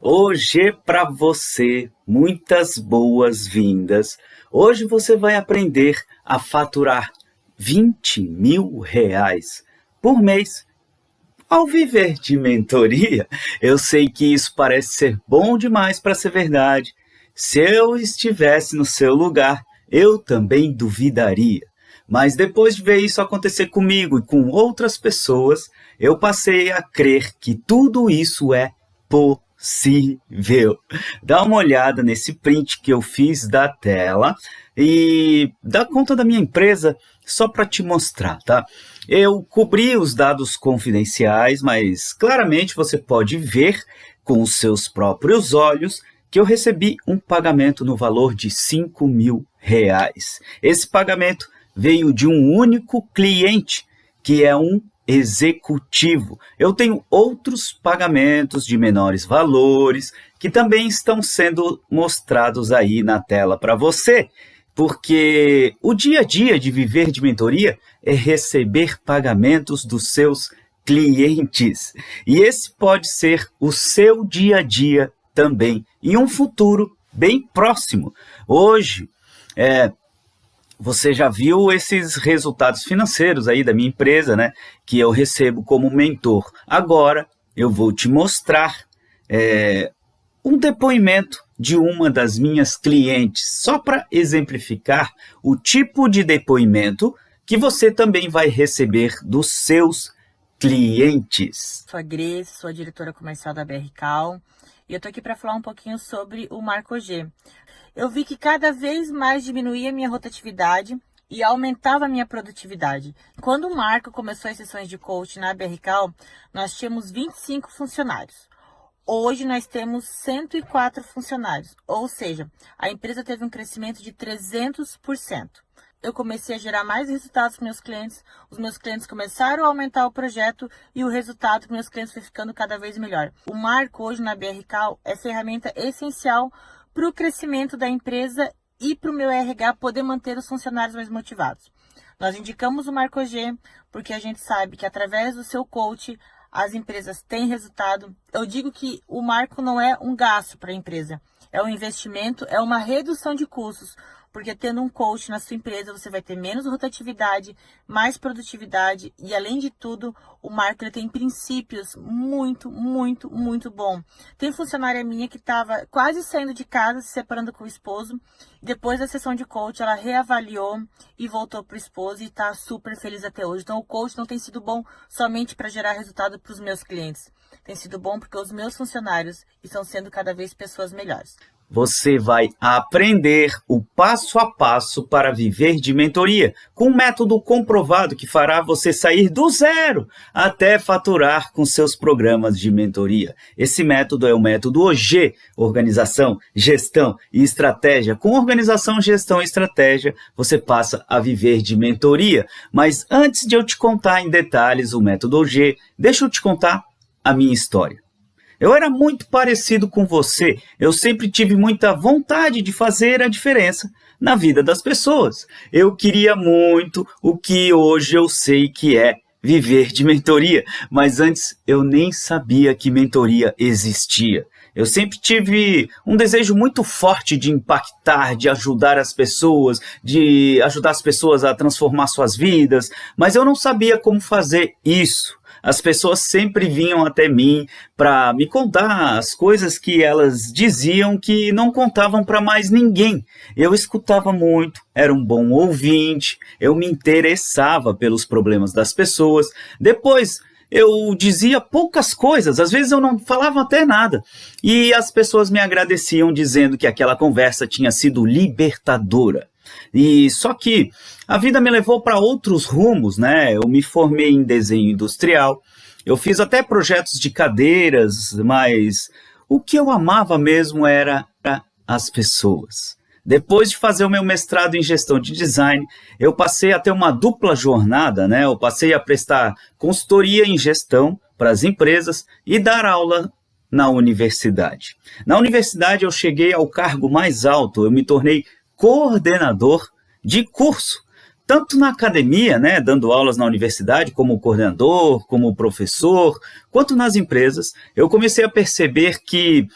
Hoje para você, muitas boas-vindas. Hoje você vai aprender a faturar R$ 20.000 por mês ao viver de mentoria. Eu sei que isso parece ser bom demais para ser verdade. Se eu estivesse no seu lugar, eu também duvidaria. Mas depois de ver isso acontecer comigo e com outras pessoas, eu passei a crer que tudo isso é possível. Dá uma olhada nesse print que eu fiz da tela e dá conta da minha empresa só para te mostrar, tá? Eu cobri os dados confidenciais, mas claramente você pode ver com os seus próprios olhos que eu recebi um pagamento no valor de R$ 5.000. Esse pagamento veio de um único cliente, que é um executivo. Eu tenho outros pagamentos de menores valores que também estão sendo mostrados aí na tela para você, porque o dia a dia de viver de mentoria é receber pagamentos dos seus clientes. E esse pode ser o seu dia a dia também, em um futuro bem próximo. Hoje, você já viu esses resultados financeiros aí da minha empresa, né? Que eu recebo como mentor. Agora eu vou te mostrar um depoimento de uma das minhas clientes, só para exemplificar o tipo de depoimento que você também vai receber dos seus clientes. Sou a Grace, sou a diretora comercial da BR Cal e eu tô aqui para falar um pouquinho sobre o Marco G. Eu vi que cada vez mais diminuía a minha rotatividade e aumentava a minha produtividade. Quando o Marco começou as sessões de coaching na BR Cal, nós tínhamos 25 funcionários. Hoje nós temos 104 funcionários, ou seja, a empresa teve um crescimento de 300%. Eu comecei a gerar mais resultados para meus clientes, os meus clientes começaram a aumentar o projeto e o resultado para meus clientes foi ficando cada vez melhor. O Marco hoje na BR Cal é ferramenta essencial para o crescimento da empresa e para o meu RH poder manter os funcionários mais motivados. Nós indicamos o Marco G porque a gente sabe que através do seu coach as empresas têm resultado. Eu digo que o Marco não é um gasto para a empresa, é um investimento, é uma redução de custos, porque tendo um coach na sua empresa você vai ter menos rotatividade, mais produtividade e além de tudo o Marco ele tem princípios muito bom. Tem funcionária minha que estava quase saindo de casa, se separando com o esposo, depois da sessão de coach ela reavaliou e voltou para o esposo e está super feliz até hoje. Então o coach não tem sido bom somente para gerar resultado para os meus clientes, tem sido bom porque os meus funcionários estão sendo cada vez pessoas melhores. Você vai aprender o passo a passo para viver de mentoria, com um método comprovado que fará você sair do zero até faturar com seus programas de mentoria. Esse método é o método OG, Organização, Gestão e Estratégia. Com organização, gestão e estratégia, você passa a viver de mentoria. Mas antes de eu te contar em detalhes o método OG, deixa eu te contar a minha história. Eu era muito parecido com você, eu sempre tive muita vontade de fazer a diferença na vida das pessoas. Eu queria muito o que hoje eu sei que é viver de mentoria, mas antes eu nem sabia que mentoria existia. Eu sempre tive um desejo muito forte de impactar, de ajudar as pessoas a transformar suas vidas, mas eu não sabia como fazer isso. As pessoas sempre vinham até mim para me contar as coisas que elas diziam que não contavam para mais ninguém. Eu escutava muito, era um bom ouvinte, eu me interessava pelos problemas das pessoas. Depois eu dizia poucas coisas, às vezes eu não falava até nada. E as pessoas me agradeciam dizendo que aquela conversa tinha sido libertadora. E só que a vida me levou para outros rumos, né? Eu me formei em desenho industrial, eu fiz até projetos de cadeiras, mas o que eu amava mesmo era as pessoas. Depois de fazer o meu mestrado em gestão de design, eu passei a ter uma dupla jornada, né? Eu passei a prestar consultoria em gestão para as empresas e dar aula na universidade. Na universidade eu cheguei ao cargo mais alto, eu me tornei coordenador de curso. tanto na academia, né, dando aulas na universidade, como coordenador, como professor, quanto nas empresas, eu comecei a perceber que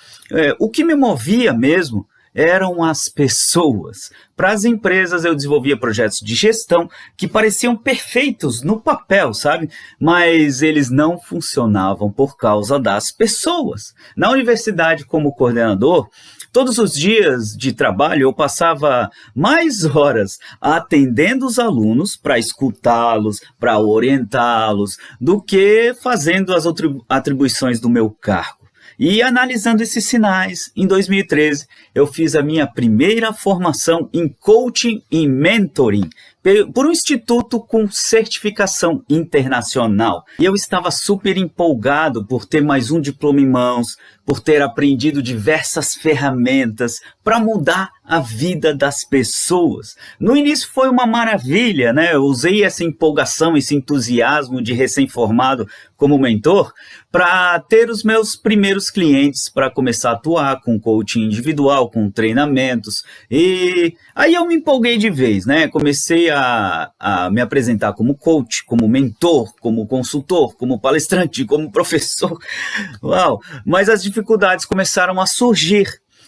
o que me movia mesmo eram as pessoas. Para as empresas, eu desenvolvia projetos de gestão que pareciam perfeitos no papel, sabe? Mas eles não funcionavam por causa das pessoas. Na universidade, como coordenador, todos os dias de trabalho eu passava mais horas atendendo os alunos para escutá-los, para orientá-los, do que fazendo as atribuições do meu cargo. E analisando esses sinais, em 2013, eu fiz a minha primeira formação em coaching e mentoring por um instituto com certificação internacional. E eu estava super empolgado por ter mais um diploma em mãos, por ter aprendido diversas ferramentas para mudar a vida das pessoas. No início foi uma maravilha, né? Eu usei essa empolgação, esse entusiasmo de recém-formado como mentor para ter os meus primeiros clientes, para começar a atuar com coaching individual, com treinamentos. E aí eu me empolguei de vez, né? Comecei a me apresentar como coach, como mentor, como consultor, como palestrante, como professor. Uau! Mas as dificuldades começaram a surgir.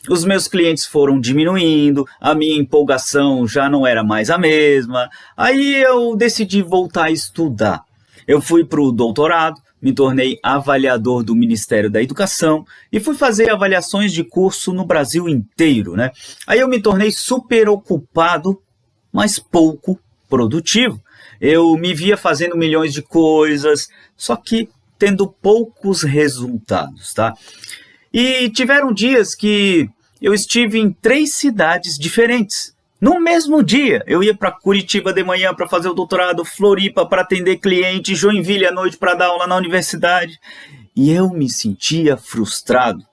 Os meus clientes foram diminuindo, a minha empolgação já não era mais a mesma. Aí eu decidi voltar a estudar. Eu fui para o doutorado, me tornei avaliador do Ministério da Educação e fui fazer avaliações de curso no Brasil inteiro, né? Aí eu me tornei super ocupado, mas pouco produtivo. Eu me via fazendo milhões de coisas, só que tendo poucos resultados, tá? E tiveram dias que eu estive em 3 cidades diferentes. No mesmo dia, eu ia para Curitiba de manhã para fazer o doutorado, Floripa para atender cliente, Joinville à noite para dar aula na universidade. E eu me sentia frustrado.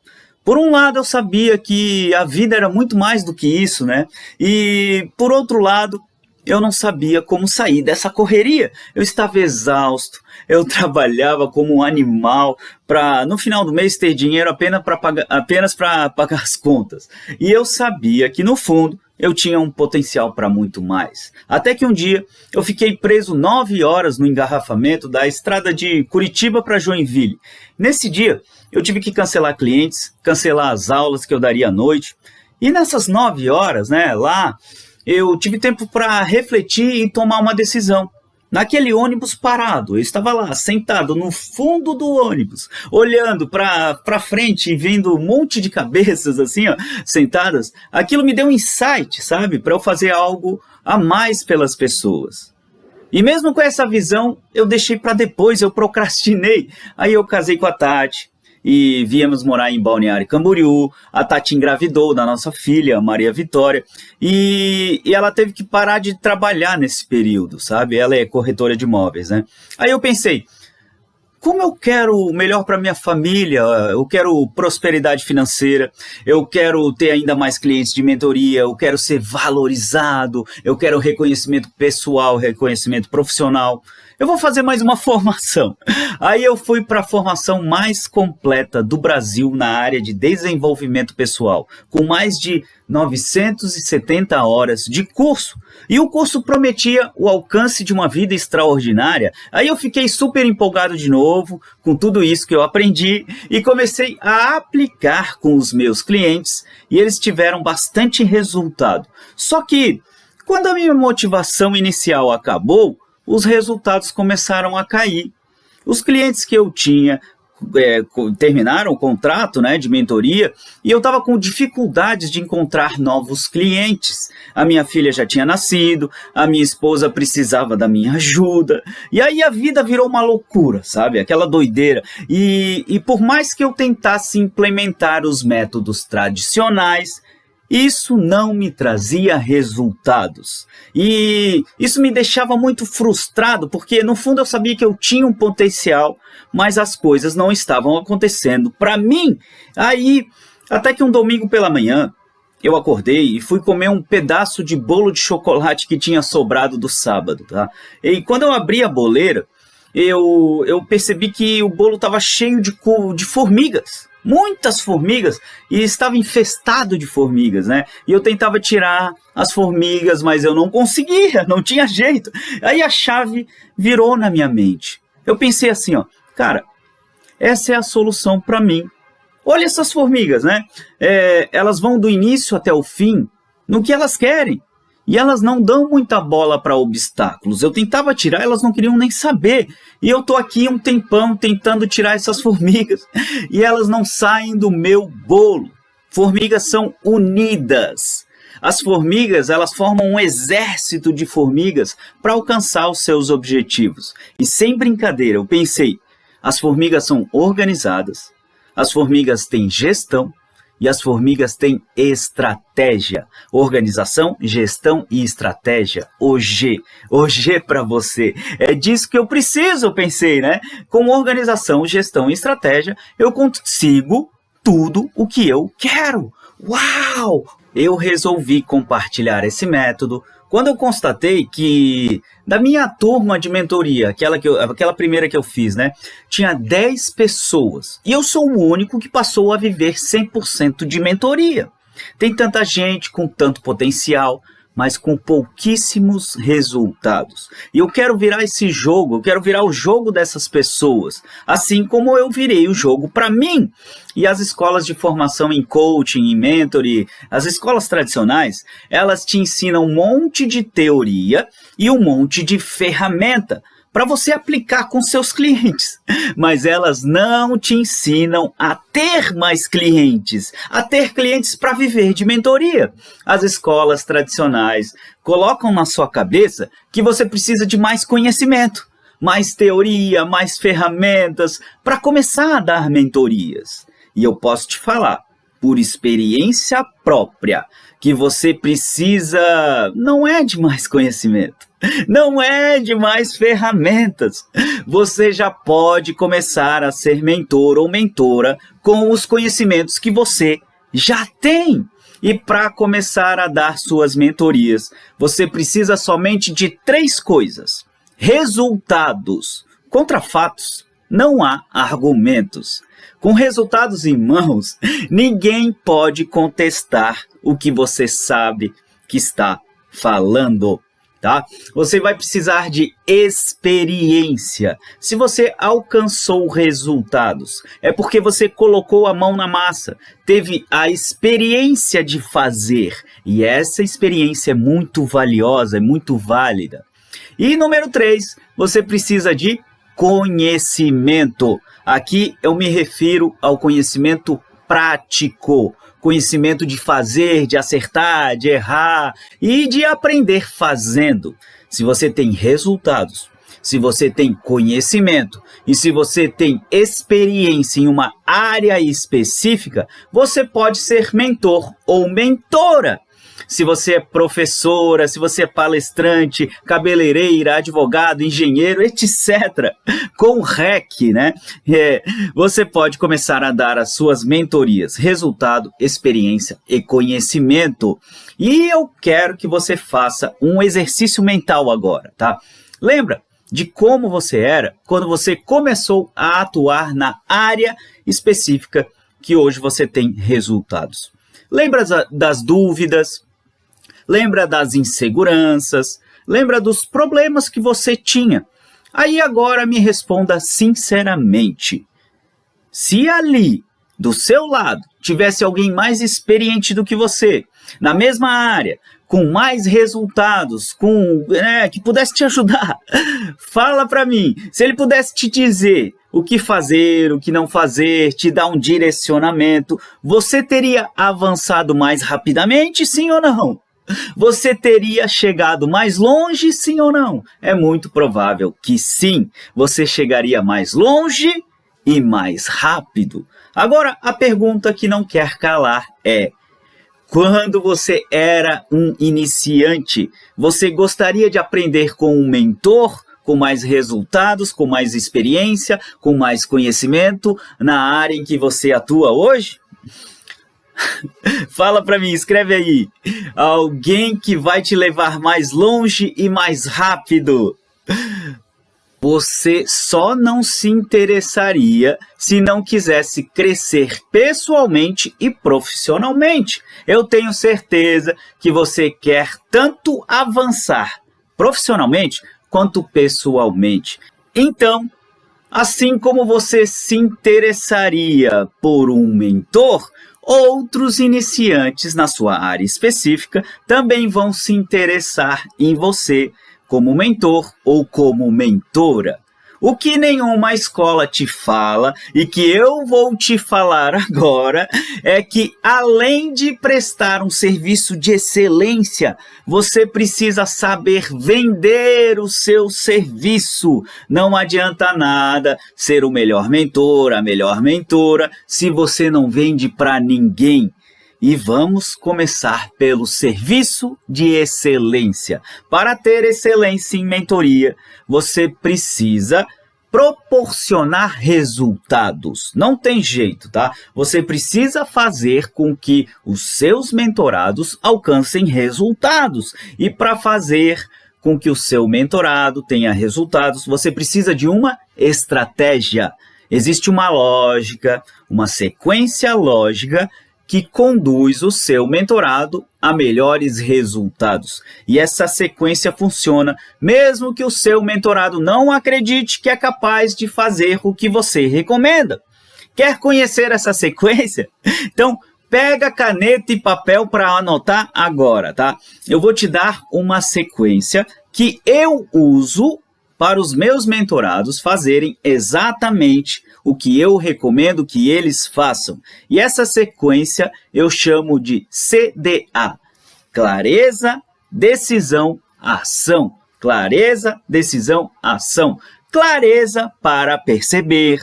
Por um lado, eu sabia que a vida era muito mais do que isso, né? E, por outro lado, eu não sabia como sair dessa correria. Eu estava exausto, eu trabalhava como um animal para, no final do mês, ter dinheiro apenas para pagar as contas. E eu sabia que, no fundo, eu tinha um potencial para muito mais. Até que um dia, eu fiquei preso 9 horas no engarrafamento da estrada de Curitiba para Joinville. Nesse dia, eu tive que cancelar clientes, cancelar as aulas que eu daria à noite. E nessas 9 horas, né, lá, eu tive tempo para refletir e tomar uma decisão. Naquele ônibus parado, eu estava lá, sentado no fundo do ônibus, olhando para frente e vendo um monte de cabeças assim, ó, sentadas. Aquilo me deu um insight, sabe, para eu fazer algo a mais pelas pessoas. E mesmo com essa visão, eu deixei para depois, eu procrastinei. Aí eu casei com a Tati e viemos morar em Balneário Camboriú. A Tati engravidou da nossa filha, Maria Vitória, e ela teve que parar de trabalhar nesse período, sabe? Ela é corretora de imóveis, né? Aí eu pensei, como eu quero o melhor para minha família, eu quero prosperidade financeira, eu quero ter ainda mais clientes de mentoria, eu quero ser valorizado, eu quero reconhecimento pessoal, reconhecimento profissional. Eu vou fazer mais uma formação. Aí eu fui para a formação mais completa do Brasil na área de desenvolvimento pessoal, com mais de 970 horas de curso. E o curso prometia o alcance de uma vida extraordinária. Aí eu fiquei super empolgado de novo com tudo isso que eu aprendi e comecei a aplicar com os meus clientes e eles tiveram bastante resultado. Só que quando a minha motivação inicial acabou, os resultados começaram a cair. Os clientes que eu tinha terminaram o contrato, né, de mentoria e eu estava com dificuldades de encontrar novos clientes. A minha filha já tinha nascido, a minha esposa precisava da minha ajuda e aí a vida virou uma loucura, sabe? Aquela doideira. E por mais que eu tentasse implementar os métodos tradicionais, isso não me trazia resultados. E isso me deixava muito frustrado, porque no fundo eu sabia que eu tinha um potencial, mas as coisas não estavam acontecendo para mim. Aí, até que um domingo pela manhã, eu acordei e fui comer um pedaço de bolo de chocolate que tinha sobrado do sábado, tá? E quando eu abri a boleira, eu percebi que o bolo estava cheio de formigas. muitas formigas, e estava infestado de formigas, né? E eu tentava tirar as formigas, mas eu não conseguia, não tinha jeito. Aí a chave virou na minha mente. Eu pensei assim, ó, cara, essa é a solução para mim. Olha essas formigas, né? Elas vão do início até o fim no que elas querem. E elas não dão muita bola para obstáculos. Eu tentava tirar, elas não queriam nem saber. E eu tô aqui um tempão tentando tirar essas formigas. E elas não saem do meu bolo. Formigas são unidas. As formigas, elas formam um exército de formigas para alcançar os seus objetivos. E sem brincadeira, eu pensei, as formigas são organizadas, as formigas têm gestão, e as formigas têm estratégia. Organização, gestão e estratégia. O G para você. É disso que eu preciso, eu pensei, né? Com organização, gestão e estratégia, eu consigo tudo o que eu quero. Uau! Eu resolvi compartilhar esse método quando eu constatei que da minha turma de mentoria, aquela primeira que eu fiz, né, tinha 10 pessoas. E eu sou o único que passou a viver 100% de mentoria. Tem tanta gente com tanto potencial, mas com pouquíssimos resultados. E eu quero virar esse jogo, eu quero virar o jogo dessas pessoas, assim como eu virei o jogo para mim. E as escolas de formação em coaching, em mentoring, as escolas tradicionais, elas te ensinam um monte de teoria e um monte de ferramenta para você aplicar com seus clientes, mas elas não te ensinam a ter mais clientes, a ter clientes para viver de mentoria. As escolas tradicionais colocam na sua cabeça que você precisa de mais conhecimento, mais teoria, mais ferramentas para começar a dar mentorias. E eu posso te falar, por experiência própria, que você precisa, não é de mais conhecimento, não é de mais ferramentas. Você já pode começar a ser mentor ou mentora com os conhecimentos que você já tem. E para começar a dar suas mentorias, você precisa somente de 3 coisas: resultados. Contra fatos, não há argumentos. Com resultados em mãos, ninguém pode contestar o que você sabe que está falando, tá? Você vai precisar de experiência. Se você alcançou resultados, é porque você colocou a mão na massa, teve a experiência de fazer. E essa experiência é muito valiosa, é muito válida. E número 3, você precisa de conhecimento. Aqui eu me refiro ao conhecimento prático, conhecimento de fazer, de acertar, de errar e de aprender fazendo. Se você tem resultados, se você tem conhecimento e se você tem experiência em uma área específica, você pode ser mentor ou mentora. Se você é professora, se você é palestrante, cabeleireira, advogado, engenheiro, etc., com REC, né? Você pode começar a dar as suas mentorias, resultado, experiência e conhecimento. E eu quero que você faça um exercício mental agora, tá? Lembra de como você era quando você começou a atuar na área específica que hoje você tem resultados. Lembra das dúvidas? Lembra das inseguranças? Lembra dos problemas que você tinha? Aí agora me responda sinceramente. Se ali, do seu lado, tivesse alguém mais experiente do que você, na mesma área, com mais resultados, que pudesse te ajudar, fala para mim, se ele pudesse te dizer o que fazer, o que não fazer, te dar um direcionamento, você teria avançado mais rapidamente, sim ou não? Você teria chegado mais longe, sim ou não? É muito provável que sim, você chegaria mais longe e mais rápido. Agora, a pergunta que não quer calar é: quando você era um iniciante, você gostaria de aprender com um mentor, com mais resultados, com mais experiência, com mais conhecimento na área em que você atua hoje? Fala para mim, escreve aí. Alguém que vai te levar mais longe e mais rápido. Você só não se interessaria se não quisesse crescer pessoalmente e profissionalmente. Eu tenho certeza que você quer tanto avançar profissionalmente quanto pessoalmente. Então, assim como você se interessaria por um mentor, outros iniciantes na sua área específica também vão se interessar em você como mentor ou como mentora. O que nenhuma escola te fala e que eu vou te falar agora é que, além de prestar um serviço de excelência, você precisa saber vender o seu serviço. Não adianta nada ser o melhor mentor, a melhor mentora, se você não vende para ninguém. E vamos começar pelo serviço de excelência. Para ter excelência em mentoria, você precisa proporcionar resultados. Não tem jeito, tá? Você precisa fazer com que os seus mentorados alcancem resultados. E para fazer com que o seu mentorado tenha resultados, você precisa de uma estratégia. Existe uma lógica, uma sequência lógica que conduz o seu mentorado a melhores resultados. E essa sequência funciona mesmo que o seu mentorado não acredite que é capaz de fazer o que você recomenda. Quer conhecer essa sequência? Então, pega caneta e papel para anotar agora, tá? Eu vou te dar uma sequência que eu uso para os meus mentorados fazerem exatamente o que eu recomendo que eles façam. E essa sequência eu chamo de CDA. Clareza, decisão, ação. Clareza, decisão, ação. Clareza para perceber,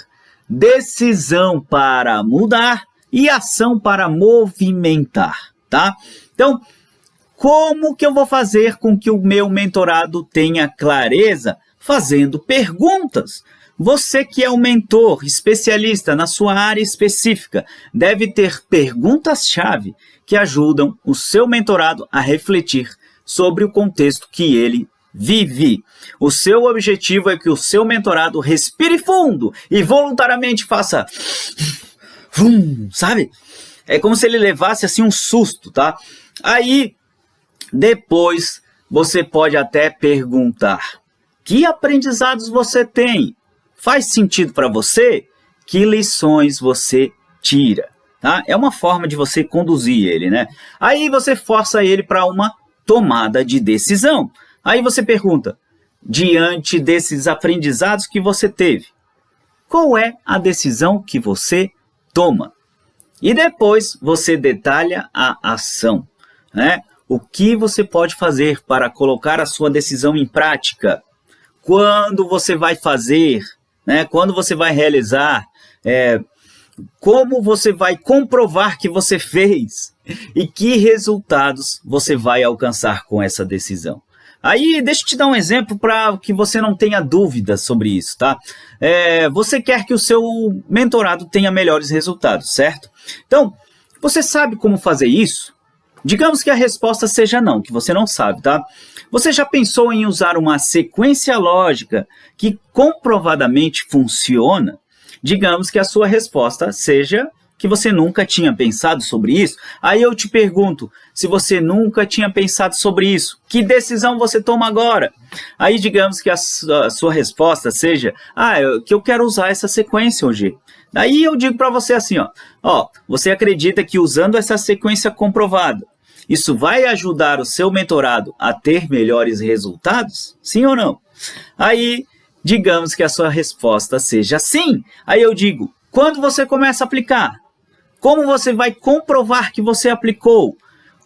decisão para mudar e ação para movimentar, tá? Então, como que eu vou fazer com que o meu mentorado tenha clareza? Fazendo perguntas. Você que é um mentor, especialista na sua área específica, deve ter perguntas-chave que ajudam o seu mentorado a refletir sobre o contexto que ele vive. O seu objetivo é que o seu mentorado respire fundo e voluntariamente faça... sabe? É como se ele levasse assim um susto, tá? Aí, depois, você pode até perguntar: que aprendizados você tem? Faz sentido para você? Que lições você tira? Tá? É uma forma de você conduzir ele, né? Aí você força ele para uma tomada de decisão. Aí você pergunta: diante desses aprendizados que você teve, qual é a decisão que você toma? E depois você detalha a ação, né? O que você pode fazer para colocar a sua decisão em prática? Quando você vai fazer, né? Quando você vai realizar, como você vai comprovar que você fez e que resultados você vai alcançar com essa decisão. Aí, deixa eu te dar um exemplo para que você não tenha dúvidas sobre isso, tá? Você quer que o seu mentorado tenha melhores resultados, certo? Então, você sabe como fazer isso? Digamos que a resposta seja não, que você não sabe, tá? Você já pensou em usar uma sequência lógica que comprovadamente funciona? Digamos que a sua resposta seja que você nunca tinha pensado sobre isso. Aí eu te pergunto, se você nunca tinha pensado sobre isso, que decisão você toma agora? Aí digamos que a sua resposta seja, que eu quero usar essa sequência hoje. Daí eu digo para você assim, você acredita que usando essa sequência comprovada, isso vai ajudar o seu mentorado a ter melhores resultados? Sim ou não? Aí, digamos que a sua resposta seja sim. Aí eu digo, quando você começa a aplicar? Como você vai comprovar que você aplicou?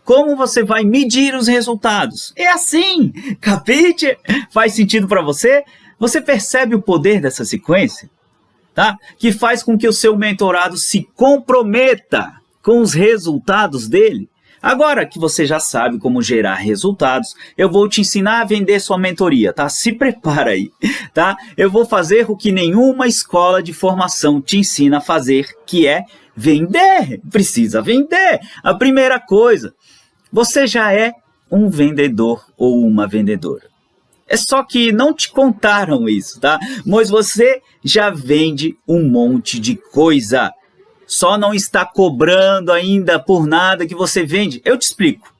Como você vai medir os resultados? É assim, capite? Faz sentido para você? Você percebe o poder dessa sequência? Tá? Que faz com que o seu mentorado se comprometa com os resultados dele. Agora que você já sabe como gerar resultados, eu vou te ensinar a vender sua mentoria, tá? Se prepara aí, tá? Eu vou fazer o que nenhuma escola de formação te ensina a fazer, que é vender. Precisa vender. A primeira coisa, você já é um vendedor ou uma vendedora. É só que não te contaram isso, tá? Mas você já vende um monte de coisa. Só não está cobrando ainda por nada que você vende. Eu te explico.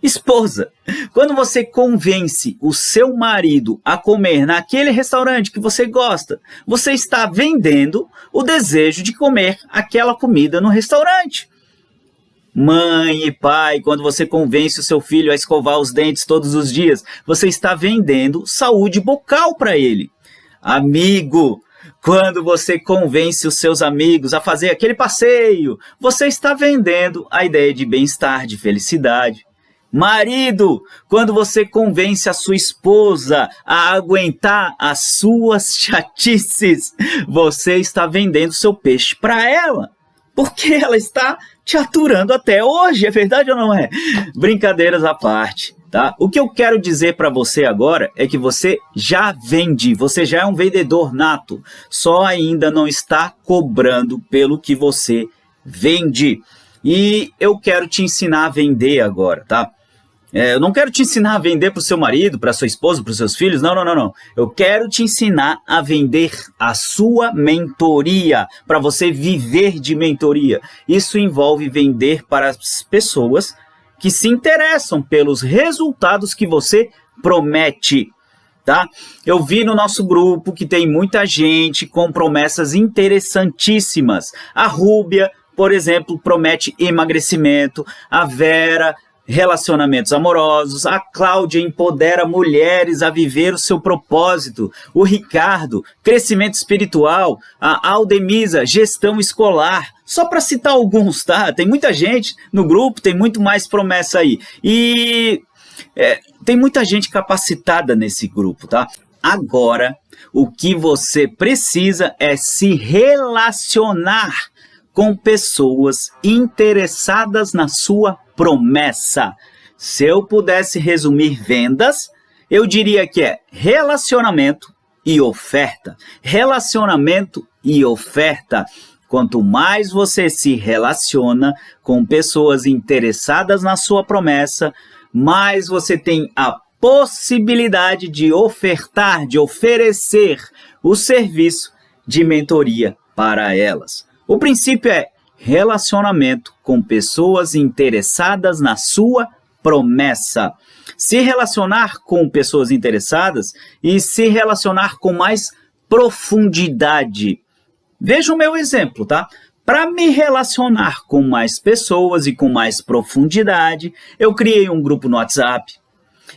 Esposa, quando você convence o seu marido a comer naquele restaurante que você gosta, você está vendendo o desejo de comer aquela comida no restaurante. Mãe e pai, quando você convence o seu filho a escovar os dentes todos os dias, você está vendendo saúde bucal para ele. Amigo, quando você convence os seus amigos a fazer aquele passeio, você está vendendo a ideia de bem-estar, de felicidade. Marido, quando você convence a sua esposa a aguentar as suas chatices, você está vendendo seu peixe para ela. Porque ela está te aturando até hoje, é verdade ou não é? Brincadeiras à parte, tá? O que eu quero dizer para você agora é que você já vende, você já é um vendedor nato, só ainda não está cobrando pelo que você vende. E eu quero te ensinar a vender agora, tá? Eu não quero te ensinar a vender para o seu marido, para a sua esposa, para os seus filhos, não. Eu quero te ensinar a vender a sua mentoria, para você viver de mentoria. Isso envolve vender para as pessoas que se interessam pelos resultados que você promete, tá? Eu vi no nosso grupo que tem muita gente com promessas interessantíssimas. A Rúbia, por exemplo, promete emagrecimento, a Vera, relacionamentos amorosos, a Cláudia empodera mulheres a viver o seu propósito, o Ricardo, crescimento espiritual, a Aldemisa, gestão escolar, só para citar alguns, tá? Tem muita gente no grupo, tem muito mais promessa aí. E tem muita gente capacitada nesse grupo, tá? Agora, o que você precisa é se relacionar com pessoas interessadas na sua promessa. Se eu pudesse resumir vendas, eu diria que é relacionamento e oferta. Relacionamento e oferta. Quanto mais você se relaciona com pessoas interessadas na sua promessa, mais você tem a possibilidade de ofertar, de oferecer o serviço de mentoria para elas. O princípio é relacionamento com pessoas interessadas na sua promessa. Se relacionar com pessoas interessadas e se relacionar com mais profundidade. Veja o meu exemplo, tá? Para me relacionar com mais pessoas e com mais profundidade, eu criei um grupo no WhatsApp.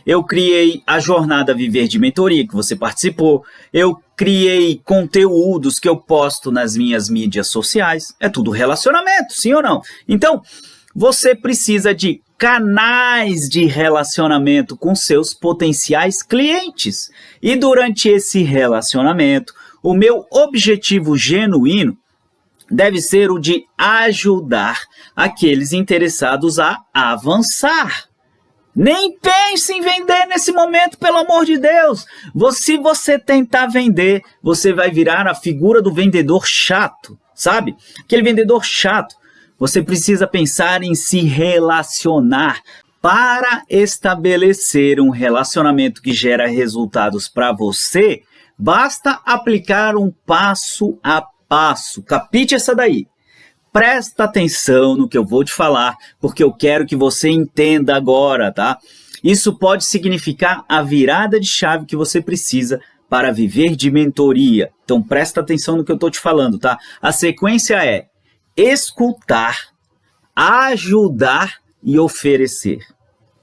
Eu criei a Jornada Viver de Mentoria, que você participou. Eu criei conteúdos que eu posto nas minhas mídias sociais. É tudo relacionamento, sim ou não? Então, você precisa de canais de relacionamento com seus potenciais clientes. E durante esse relacionamento, o meu objetivo genuíno deve ser o de ajudar aqueles interessados a avançar. Nem pense em vender nesse momento, pelo amor de Deus. Se você tentar vender, você vai virar a figura do vendedor chato, sabe? Aquele vendedor chato. Você precisa pensar em se relacionar. Para estabelecer um relacionamento que gera resultados para você, basta aplicar um passo a passo. Capite essa daí. Presta atenção no que eu vou te falar, porque eu quero que você entenda agora, tá? Isso pode significar a virada de chave que você precisa para viver de mentoria. Então presta atenção no que eu estou te falando, tá? A sequência é escutar, ajudar e oferecer.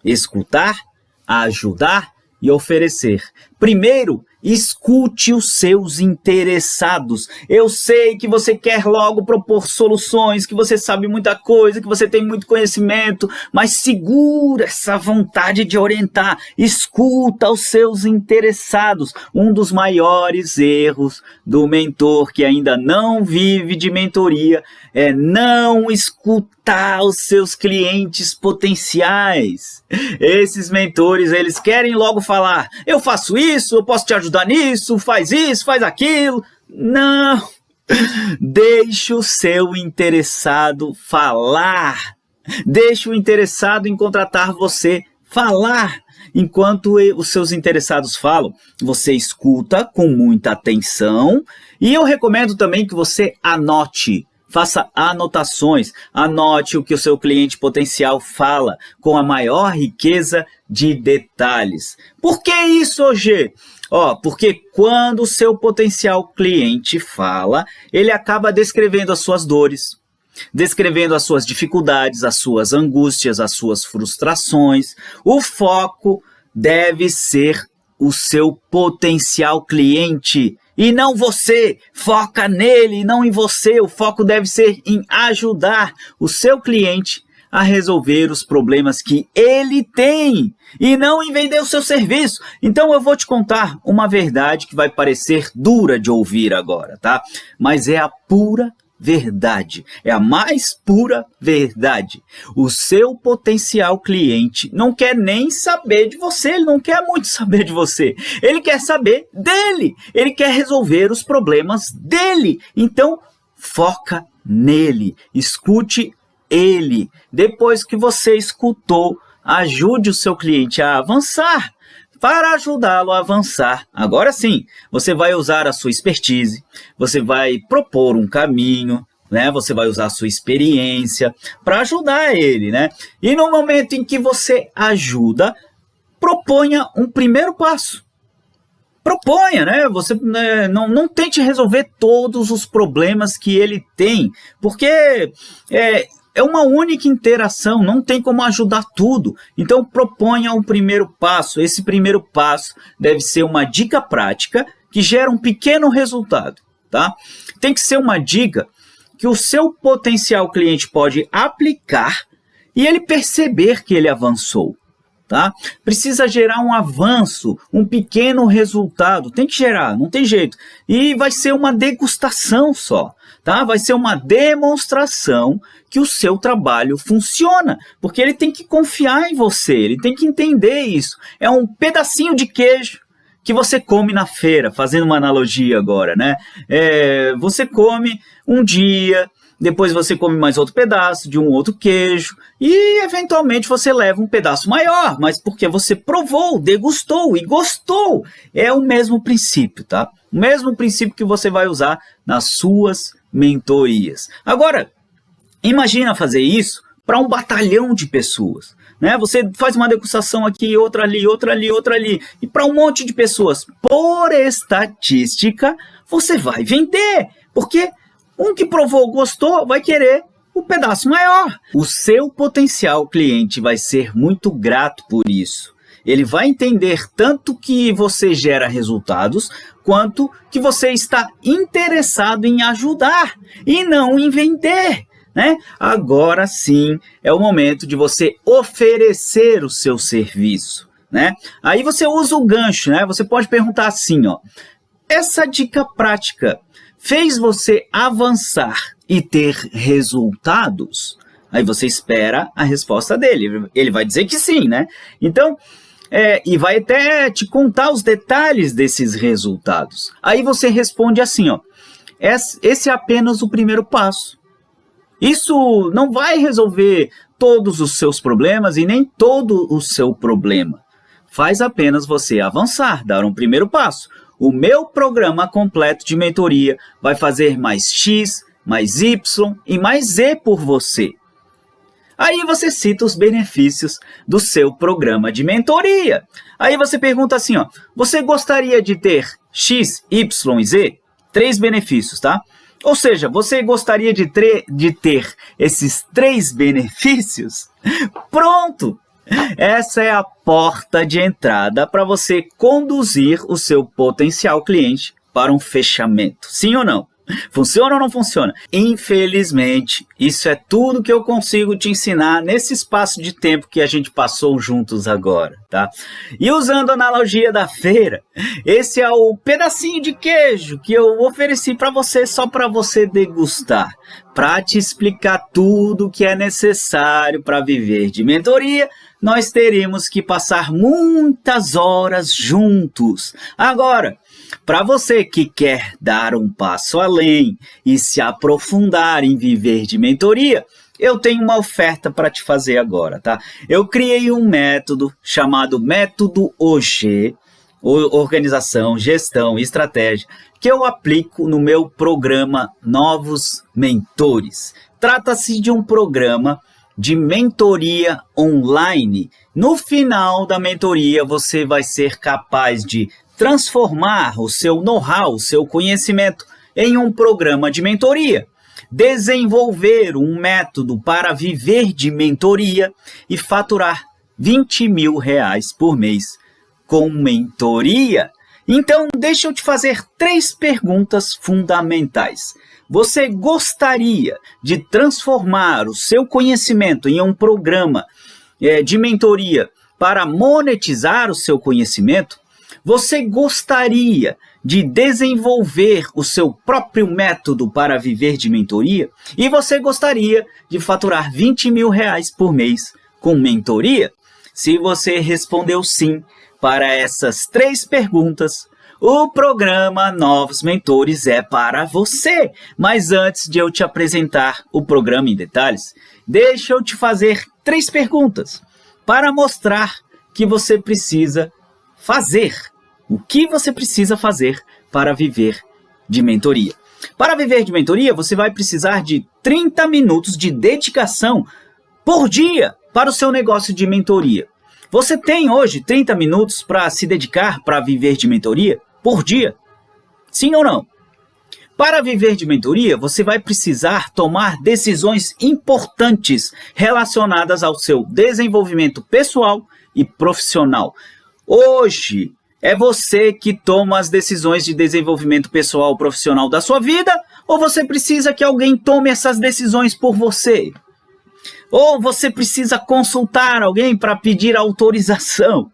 Escutar, ajudar e oferecer. Primeiro, escute os seus interessados. Eu sei que você quer logo propor soluções, que você sabe muita coisa, que você tem muito conhecimento, mas segura essa vontade de orientar. Escuta os seus interessados. Um dos maiores erros do mentor que ainda não vive de mentoria é não escutar os seus clientes potenciais. Esses mentores, eles querem logo falar: eu faço isso, eu posso te ajudar nisso, faz isso, faz aquilo. Não, deixe o seu interessado falar. Deixe o interessado em contratar você falar enquanto os seus interessados falam. Você escuta com muita atenção e eu recomendo também que você anote. Faça anotações, anote o que o seu cliente potencial fala com a maior riqueza de detalhes. Por que isso, G? Porque quando o seu potencial cliente fala, ele acaba descrevendo as suas dores, descrevendo as suas dificuldades, as suas angústias, as suas frustrações. O foco deve ser o seu potencial cliente e não você. Foca nele, não em você. O foco deve ser em ajudar o seu cliente a resolver os problemas que ele tem e não em vender o seu serviço. Então eu vou te contar uma verdade que vai parecer dura de ouvir agora, tá? Mas é a pura verdade, é a mais pura verdade. O seu potencial cliente não quer nem saber de você, ele não quer muito saber de você, ele quer saber dele, ele quer resolver os problemas dele. Então foca nele, escute ele. Depois que você escutou, ajude o seu cliente a avançar. Para ajudá-lo a avançar, agora sim, você vai usar a sua expertise, você vai propor um caminho, né? Você vai usar a sua experiência para ajudar ele, né? E no momento em que você ajuda, proponha um primeiro passo. Proponha, né? Você não tente resolver todos os problemas que ele tem, porque é uma única interação, não tem como ajudar tudo. Então proponha um primeiro passo. Esse primeiro passo deve ser uma dica prática que gera um pequeno resultado, tá? Tem que ser uma dica que o seu potencial cliente pode aplicar e ele perceber que ele avançou, tá? Precisa gerar um avanço, um pequeno resultado. Tem que gerar, não tem jeito. E vai ser uma degustação só, tá? Vai ser uma demonstração que o seu trabalho funciona, porque ele tem que confiar em você, ele tem que entender isso. É um pedacinho de queijo que você come na feira, fazendo uma analogia agora, né? Você come um dia, depois você come mais outro pedaço de um outro queijo e eventualmente você leva um pedaço maior, mas porque você provou, degustou e gostou. É o mesmo princípio, tá? O mesmo princípio que você vai usar nas suas mentorias. Agora, imagina fazer isso para um batalhão de pessoas, né? Você faz uma degustação aqui, outra ali, outra ali, outra ali, e para um monte de pessoas. Por estatística, você vai vender, porque um que provou, gostou, vai querer o pedaço maior. O seu potencial cliente vai ser muito grato por isso. Ele vai entender tanto que você gera resultados, quanto que você está interessado em ajudar e não em vender, né? Agora sim é o momento de você oferecer o seu serviço, né? Aí você usa o gancho, né? Você pode perguntar assim, essa dica prática fez você avançar e ter resultados? Aí você espera a resposta dele. Ele vai dizer que sim, né? Então, e vai até te contar os detalhes desses resultados. Aí você responde assim, esse é apenas o primeiro passo. Isso não vai resolver todos os seus problemas e nem todo o seu problema. Faz apenas você avançar, dar um primeiro passo. O meu programa completo de mentoria vai fazer mais X, mais Y e mais Z por você. Aí você cita os benefícios do seu programa de mentoria. Aí você pergunta assim, você gostaria de ter X, Y e Z? 3 benefícios, tá? Ou seja, você gostaria de ter esses 3 benefícios? Pronto! Essa é a porta de entrada para você conduzir o seu potencial cliente para um fechamento. Sim ou não? Funciona ou não funciona? Infelizmente, isso é tudo que eu consigo te ensinar nesse espaço de tempo que a gente passou juntos agora, tá? E usando a analogia da feira, esse é o pedacinho de queijo que eu ofereci para você só para você degustar, para te explicar tudo o que é necessário para viver de mentoria. Nós teríamos que passar muitas horas juntos. Agora, para você que quer dar um passo além e se aprofundar em viver de mentoria, eu tenho uma oferta para te fazer agora, tá? Eu criei um método chamado Método OG, Organização, Gestão e Estratégia, que eu aplico no meu programa Novos Mentores. Trata-se de um programa de mentoria online. No final da mentoria, você vai ser capaz de transformar o seu know-how, o seu conhecimento em um programa de mentoria, desenvolver um método para viver de mentoria e faturar R$20.000 por mês com mentoria. Então, deixa eu te fazer 3 perguntas fundamentais. Você gostaria de transformar o seu conhecimento em um programa de mentoria para monetizar o seu conhecimento? Você gostaria de desenvolver o seu próprio método para viver de mentoria? E você gostaria de faturar R$20.000 por mês com mentoria? Se você respondeu sim para essas 3 perguntas, o programa Novos Mentores é para você. Mas antes de eu te apresentar o programa em detalhes, deixa eu te fazer 3 perguntas para mostrar que você precisa fazer. O que você precisa fazer para viver de mentoria? Para viver de mentoria, você vai precisar de 30 minutos de dedicação por dia para o seu negócio de mentoria. Você tem hoje 30 minutos para se dedicar para viver de mentoria por dia? Sim ou não? Para viver de mentoria, você vai precisar tomar decisões importantes relacionadas ao seu desenvolvimento pessoal e profissional. Hoje, é você que toma as decisões de desenvolvimento pessoal e profissional da sua vida, ou você precisa que alguém tome essas decisões por você? Ou você precisa consultar alguém para pedir autorização?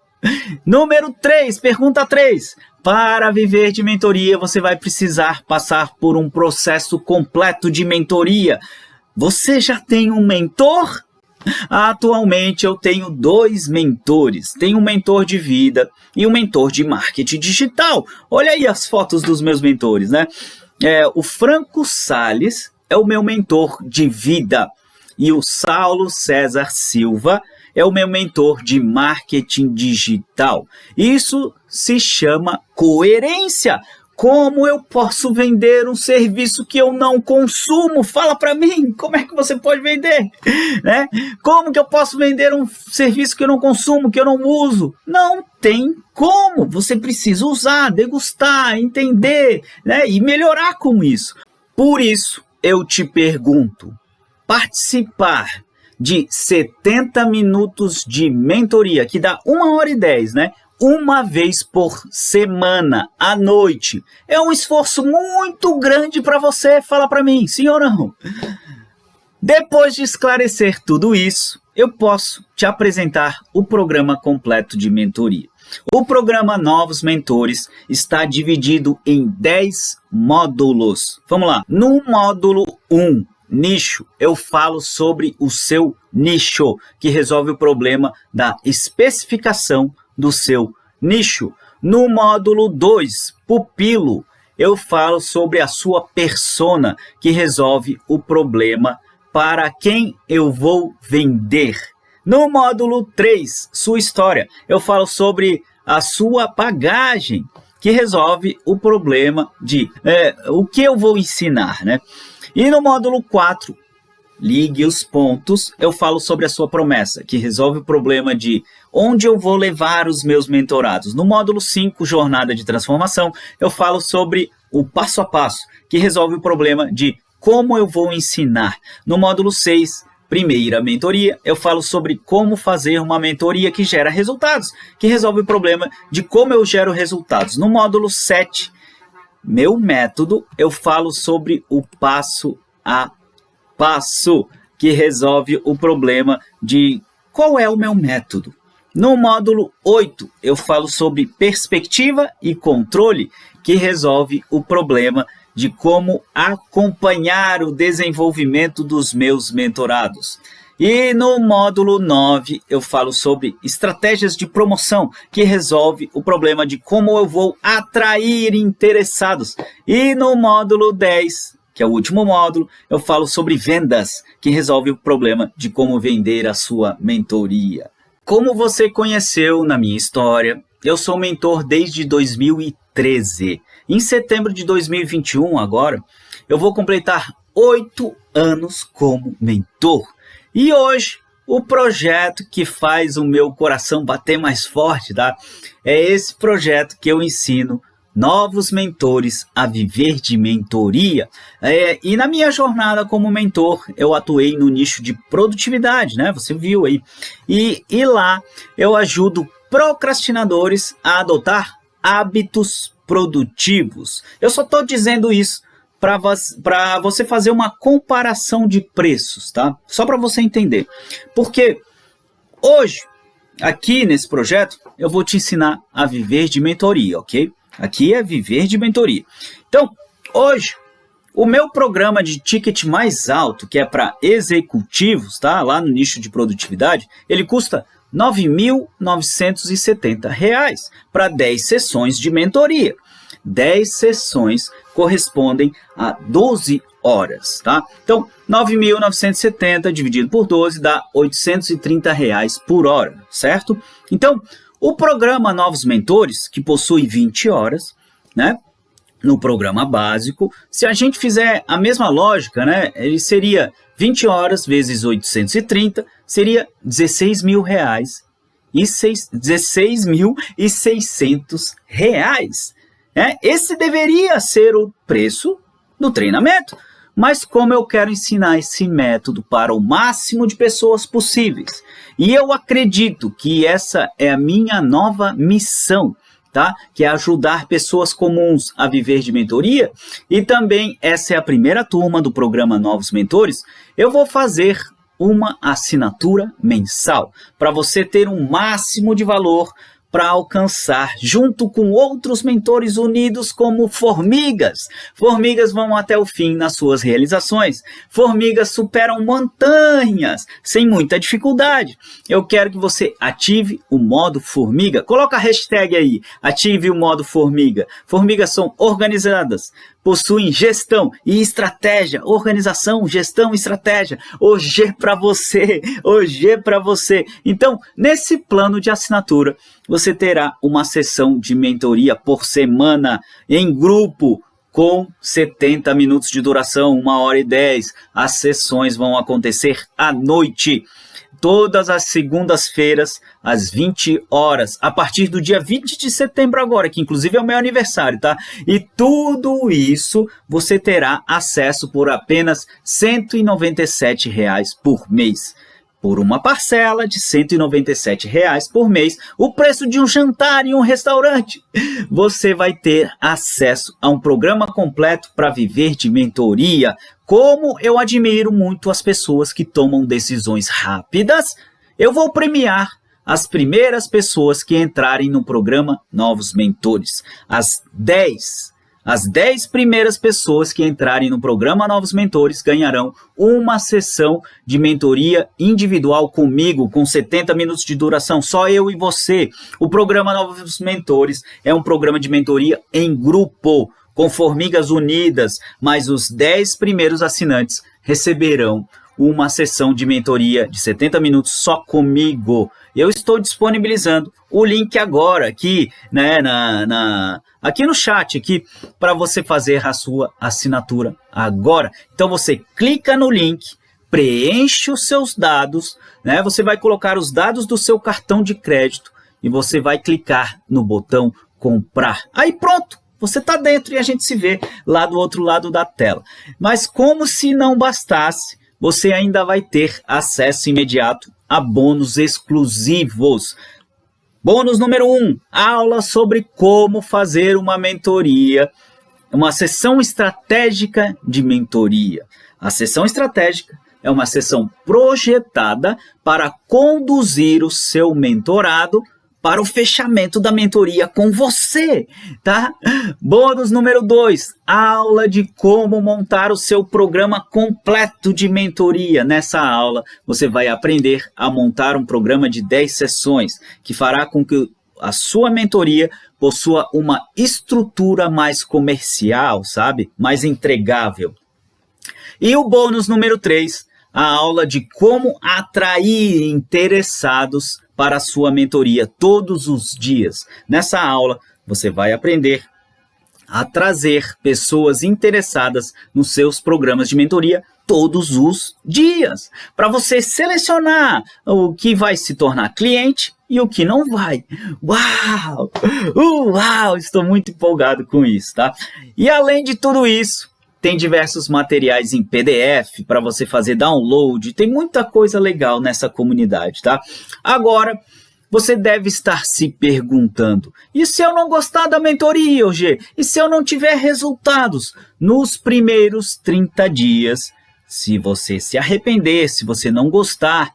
Número 3, pergunta 3. Para viver de mentoria, você vai precisar passar por um processo completo de mentoria. Você já tem um mentor? Atualmente eu tenho 2 mentores. Tenho um mentor de vida e um mentor de marketing digital. Olha aí as fotos dos meus mentores, né? O Franco Salles é o meu mentor de vida. E o Saulo César Silva é o meu mentor de marketing digital. Isso se chama coerência. Como eu posso vender um serviço que eu não consumo? Fala para mim, como é que você pode vender? Né? Como que eu posso vender um serviço que eu não consumo, que eu não uso? Não tem como. Você precisa usar, degustar, entender, né? E melhorar com isso. Por isso, eu te pergunto, participar de 70 minutos de mentoria, que dá 1h10, né? Uma vez por semana, à noite. É um esforço muito grande para você, fala para mim, sim ou não? Depois de esclarecer tudo isso, eu posso te apresentar o programa completo de mentoria. O programa Novos Mentores está dividido em 10 módulos. Vamos lá. No módulo 1, nicho, eu falo sobre o seu nicho, que resolve o problema da especificação do seu nicho. No módulo 2, pupilo, eu falo sobre a sua persona, que resolve o problema para quem eu vou vender. No módulo 3, sua história, eu falo sobre a sua bagagem, que resolve o problema de o que eu vou ensinar, né? E no módulo 4, ligue os pontos, eu falo sobre a sua promessa, que resolve o problema de onde eu vou levar os meus mentorados. No módulo 5, jornada de transformação, eu falo sobre o passo a passo, que resolve o problema de como eu vou ensinar. No módulo 6, primeira mentoria, eu falo sobre como fazer uma mentoria que gera resultados, que resolve o problema de como eu gero resultados. No módulo 7, meu método, eu falo sobre o passo a passo, que resolve o problema de qual é o meu método. No módulo 8, eu falo sobre perspectiva e controle, que resolve o problema de como acompanhar o desenvolvimento dos meus mentorados. E no módulo 9, eu falo sobre estratégias de promoção, que resolve o problema de como eu vou atrair interessados. E no módulo 10, que é o último módulo, eu falo sobre vendas, que resolve o problema de como vender a sua mentoria. Como você conheceu na minha história, eu sou mentor desde 2013. Em setembro de 2021, agora, eu vou completar 8 anos como mentor. E hoje, o projeto que faz o meu coração bater mais forte, tá? É esse projeto que eu ensino novos mentores a viver de mentoria. E na minha jornada como mentor, eu atuei no nicho de produtividade, né? Você viu aí. E lá eu ajudo procrastinadores a adotar hábitos produtivos. Eu só estou dizendo isso para você fazer uma comparação de preços, tá? Só para você entender. Porque hoje, aqui nesse projeto, eu vou te ensinar a viver de mentoria, ok? Aqui é viver de mentoria. Então, hoje, o meu programa de ticket mais alto, que é para executivos, tá? Lá no nicho de produtividade, ele custa R$ 9.970 para 10 sessões de mentoria. 10 sessões correspondem a 12 horas, tá? Então, 9.970 dividido por 12 dá R$ 830 por hora, certo? Então, o programa Novos Mentores, que possui 20 horas, né? No programa básico, se a gente fizer a mesma lógica, né? Ele seria 20 horas vezes 830, seria R$ 16.600. Esse deveria ser o preço do treinamento, mas como eu quero ensinar esse método para o máximo de pessoas possíveis, e eu acredito que essa é a minha nova missão, tá? Que é ajudar pessoas comuns a viver de mentoria, e também essa é a primeira turma do programa Novos Mentores, eu vou fazer uma assinatura mensal, para você ter um máximo de valor para alcançar, junto com outros mentores unidos como formigas. Formigas vão até o fim nas suas realizações. Formigas superam montanhas sem muita dificuldade. Eu quero que você ative o modo formiga. Coloca a hashtag aí, ative o modo formiga. Formigas são organizadas, possuem gestão e estratégia, organização, gestão e estratégia. Hoje é para você, hoje é para você. Então, nesse plano de assinatura, você terá uma sessão de mentoria por semana em grupo com 70 minutos de duração, 1h10. As sessões vão acontecer à noite, todas as segundas-feiras, às 20 horas, a partir do dia 20 de setembro agora, que inclusive é o meu aniversário, tá? E tudo isso você terá acesso por apenas R$ 197 por mês. Por uma parcela de R$ 197 por mês, o preço de um jantar em um restaurante. Você vai ter acesso a um programa completo para viver de mentoria. Como eu admiro muito as pessoas que tomam decisões rápidas, eu vou premiar as primeiras pessoas que entrarem no programa Novos Mentores. As 10 primeiras pessoas que entrarem no programa Novos Mentores ganharão uma sessão de mentoria individual comigo, com 70 minutos de duração, só eu e você. O programa Novos Mentores é um programa de mentoria em grupo, com formigas unidas, mas os 10 primeiros assinantes receberão uma sessão de mentoria de 70 minutos só comigo. Eu estou disponibilizando o link agora aqui, né, aqui no chat, aqui, para você fazer a sua assinatura agora. Então você clica no link, preenche os seus dados, né? Você vai colocar os dados do seu cartão de crédito e você vai clicar no botão comprar. Aí pronto! Você está dentro e a gente se vê lá do outro lado da tela. Mas como se não bastasse, você ainda vai ter acesso imediato a bônus exclusivos. Bônus número 1, aula sobre como fazer uma mentoria, uma sessão estratégica de mentoria. A sessão estratégica é uma sessão projetada para conduzir o seu mentorado para o fechamento da mentoria com você, tá? Bônus número 2, aula de como montar o seu programa completo de mentoria. Nessa aula, você vai aprender a montar um programa de 10 sessões, que fará com que a sua mentoria possua uma estrutura mais comercial, sabe? Mais entregável. E o bônus número 3, a aula de como atrair interessados para a sua mentoria todos os dias. Nessa aula, você vai aprender a trazer pessoas interessadas nos seus programas de mentoria todos os dias, para você selecionar o que vai se tornar cliente e o que não vai. Uau! Uau! Estou muito empolgado com isso, tá? E além de tudo isso, tem diversos materiais em PDF para você fazer download, tem muita coisa legal nessa comunidade, tá? Agora, você deve estar se perguntando, e se eu não gostar da mentoria, OG? E se eu não tiver resultados nos primeiros 30 dias? Se você se arrepender, se você não gostar,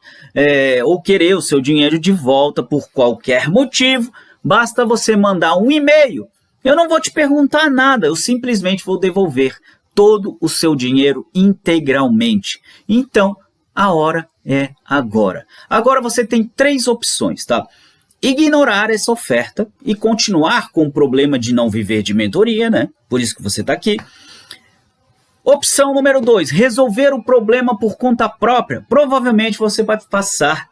ou querer o seu dinheiro de volta por qualquer motivo, basta você mandar um e-mail. Eu não vou te perguntar nada, eu simplesmente vou devolver todo o seu dinheiro integralmente. Então, a hora é agora. Agora você tem 3 opções, tá? Ignorar essa oferta e continuar com o problema de não viver de mentoria, né? Por isso que você está aqui. Opção número 2, resolver o problema por conta própria. Provavelmente você vai passar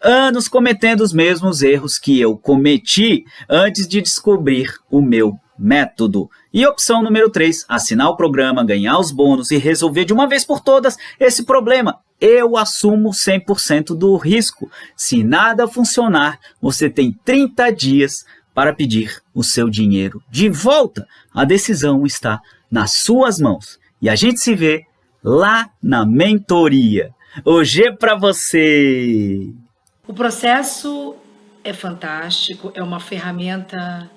anos cometendo os mesmos erros que eu cometi antes de descobrir o meu método. E opção número 3, assinar o programa, ganhar os bônus e resolver de uma vez por todas esse problema. Eu assumo 100% do risco. Se nada funcionar, você tem 30 dias para pedir o seu dinheiro de volta. A decisão está nas suas mãos. E a gente se vê lá na mentoria. Hoje é para você! O processo é fantástico, é uma ferramenta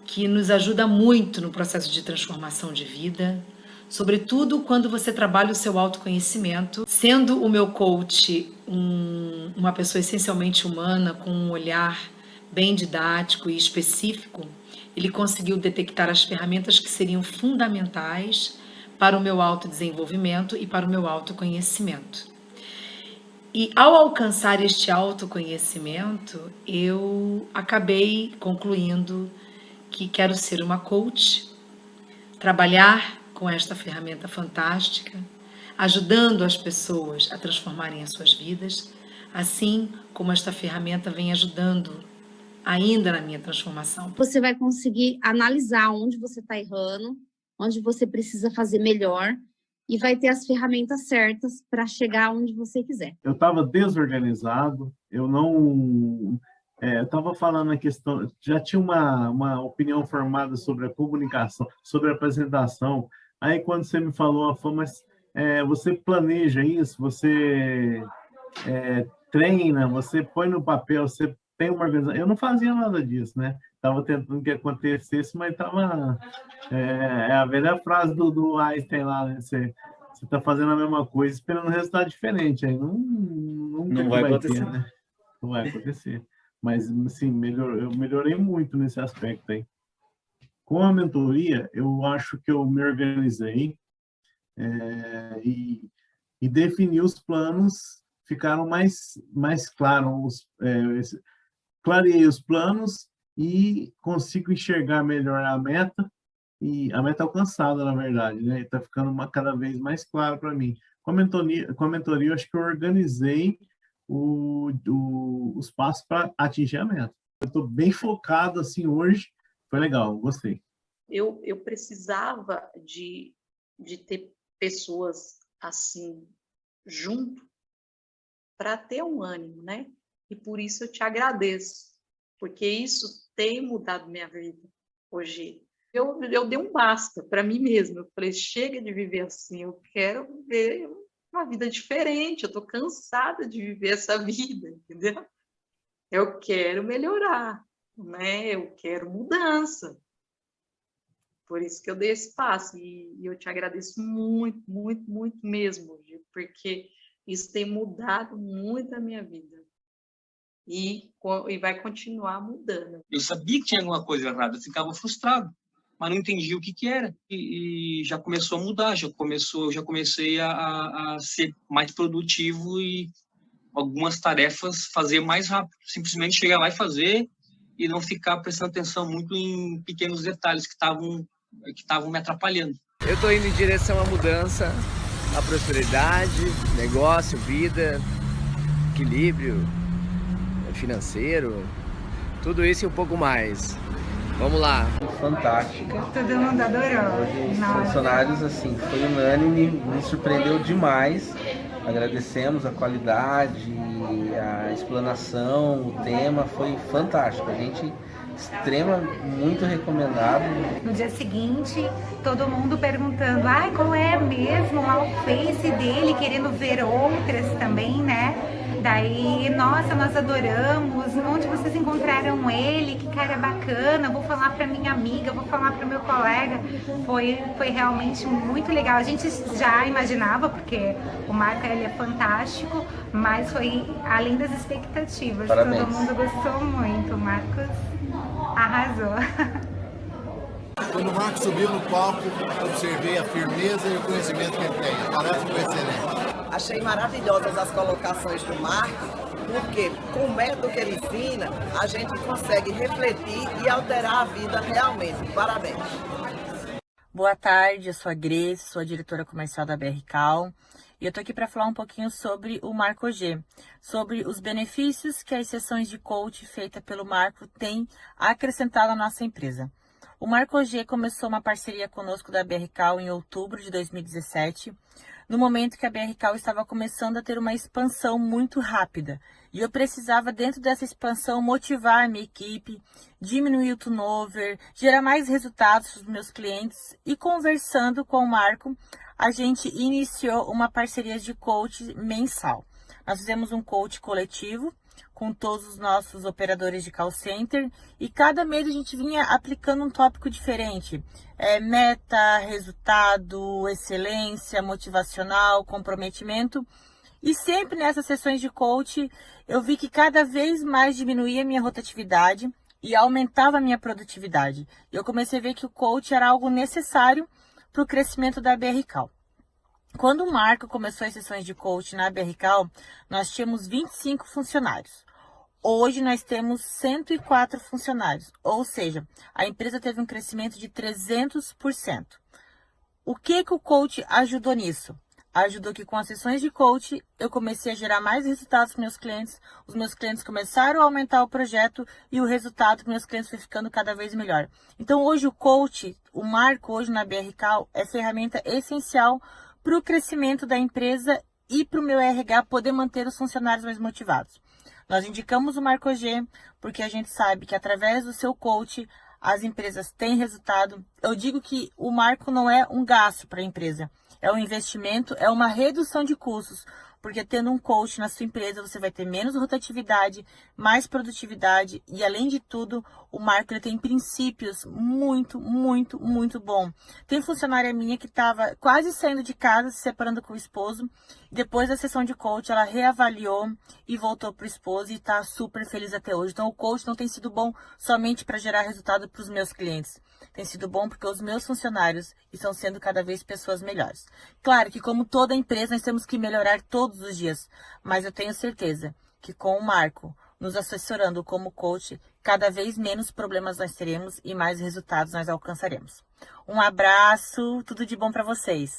que nos ajuda muito no processo de transformação de vida, sobretudo quando você trabalha o seu autoconhecimento. Sendo o meu coach uma pessoa essencialmente humana, com um olhar bem didático e específico, ele conseguiu detectar as ferramentas que seriam fundamentais para o meu autodesenvolvimento e para o meu autoconhecimento. E ao alcançar este autoconhecimento, eu acabei concluindo que quero ser uma coach, trabalhar com esta ferramenta fantástica, ajudando as pessoas a transformarem as suas vidas, assim como esta ferramenta vem ajudando ainda na minha transformação. Você vai conseguir analisar onde você está errando, onde você precisa fazer melhor e vai ter as ferramentas certas para chegar onde você quiser. Eu estava desorganizado, eu não... eu estava falando a questão, já tinha uma opinião formada sobre a comunicação, sobre a apresentação. Aí quando você me falou, mas você planeja isso, você treina, você põe no papel, você tem uma organização. Eu não fazia nada disso, né? Estava tentando que acontecesse, mas estava... É a velha frase do Einstein lá, né? Você está fazendo a mesma coisa esperando um resultado diferente. Aí nunca não vai acontecer, ter, né? Não vai acontecer. Mas, assim, eu melhorei muito nesse aspecto aí. Com a mentoria, eu acho que eu me organizei e defini os planos, ficaram mais claros. Clareei os planos e consigo enxergar melhor a meta, e a meta alcançada, na verdade, né? Está ficando cada vez mais claro para mim. Com a mentoria, eu acho que eu organizei os passos para atingir a meta. Eu estou bem focado, assim, hoje. Foi legal, gostei. Eu precisava de ter pessoas, assim, junto, para ter um ânimo, né? E por isso eu te agradeço, porque isso tem mudado minha vida hoje. Eu dei um basta para mim mesma. Eu falei, chega de viver assim, eu quero viver uma vida diferente, eu estou cansada de viver essa vida, entendeu? Eu quero melhorar, né? Eu quero mudança. Por isso que eu dei esse passo, e eu te agradeço muito, muito, muito mesmo, Gil, porque isso tem mudado muito a minha vida. E vai continuar mudando. Eu sabia que tinha alguma coisa errada, eu ficava frustrado, mas não entendia o que era. E já começou a mudar, eu já comecei a ser mais produtivo e algumas tarefas fazer mais rápido. Simplesmente chegar lá e fazer e não ficar prestando atenção muito em pequenos detalhes que estavam me atrapalhando. Eu estou indo em direção à mudança a prosperidade, negócio, vida, equilíbrio financeiro, tudo isso e um pouco mais. Vamos lá. Fantástica. Todo mundo adorou. Os funcionários, assim, foi unânime, nos surpreendeu demais. Agradecemos a qualidade, a explanação, o tema, foi fantástico. A gente muito recomendado. No dia seguinte, todo mundo perguntando, ai, qual é mesmo lá o Face dele, querendo ver outras também, né? Daí, nossa, nós adoramos, onde vocês encontraram ele, que cara bacana, vou falar pra minha amiga, vou falar pro meu colega. Foi realmente muito legal. A gente já imaginava, porque o Marco ele é fantástico, mas foi além das expectativas. Parabéns. Todo mundo gostou muito, o Marcos arrasou. Quando o Marcos subiu no palco, observei a firmeza e o conhecimento que ele tem. Parece um excelente. Achei maravilhosas as colocações do Marcos, porque com o método que ele ensina, a gente consegue refletir e alterar a vida realmente. Parabéns. Boa tarde, eu sou a Grace, sou a diretora comercial da BR Cal. E eu tô aqui para falar um pouquinho sobre o Marco G, sobre os benefícios que as sessões de coach feitas pelo Marco têm acrescentado à nossa empresa. O Marco G começou uma parceria conosco da BR Cal em outubro de 2017, no momento que a BR Cal estava começando a ter uma expansão muito rápida. E eu precisava, dentro dessa expansão, motivar a minha equipe, diminuir o turnover, gerar mais resultados para os meus clientes. E conversando com o Marco, a gente iniciou uma parceria de coach mensal. Nós fizemos um coach coletivo com todos os nossos operadores de call center e cada mês a gente vinha aplicando um tópico diferente. Meta, resultado, excelência, motivacional, comprometimento. E sempre nessas sessões de coach eu vi que cada vez mais diminuía a minha rotatividade e aumentava a minha produtividade. Eu comecei a ver que o coach era algo necessário para o crescimento da BR Cal. Quando o Marco começou as sessões de coach na BR Cal, nós tínhamos 25 funcionários. Hoje nós temos 104 funcionários, ou seja, a empresa teve um crescimento de 300%. O que o coach ajudou nisso? Ajudou que com as sessões de coach eu comecei a gerar mais resultados para meus clientes, os meus clientes começaram a aumentar o projeto e o resultado para meus clientes foi ficando cada vez melhor. Então hoje o coach, o Marco hoje na BR Cal é ferramenta essencial para o crescimento da empresa e para o meu RH poder manter os funcionários mais motivados. Nós indicamos o Marco G porque a gente sabe que através do seu coach as empresas têm resultado. Eu digo que o Marco não é um gasto para a empresa, é um investimento, é uma redução de custos, porque tendo um coach na sua empresa você vai ter menos rotatividade, mais produtividade e além de tudo o Marco ele tem princípios muito bom. Tem funcionária minha que estava quase saindo de casa, se separando com o esposo, depois da sessão de coach ela reavaliou e voltou para o esposo e está super feliz até hoje. Então o coach não tem sido bom somente para gerar resultado para os meus clientes, tem sido bom porque os meus funcionários estão sendo cada vez pessoas melhores. Claro que como toda empresa nós temos que melhorar todos os dias, mas eu tenho certeza que com o Marco nos assessorando como coach, cada vez menos problemas nós teremos e mais resultados nós alcançaremos. Um abraço, tudo de bom para vocês.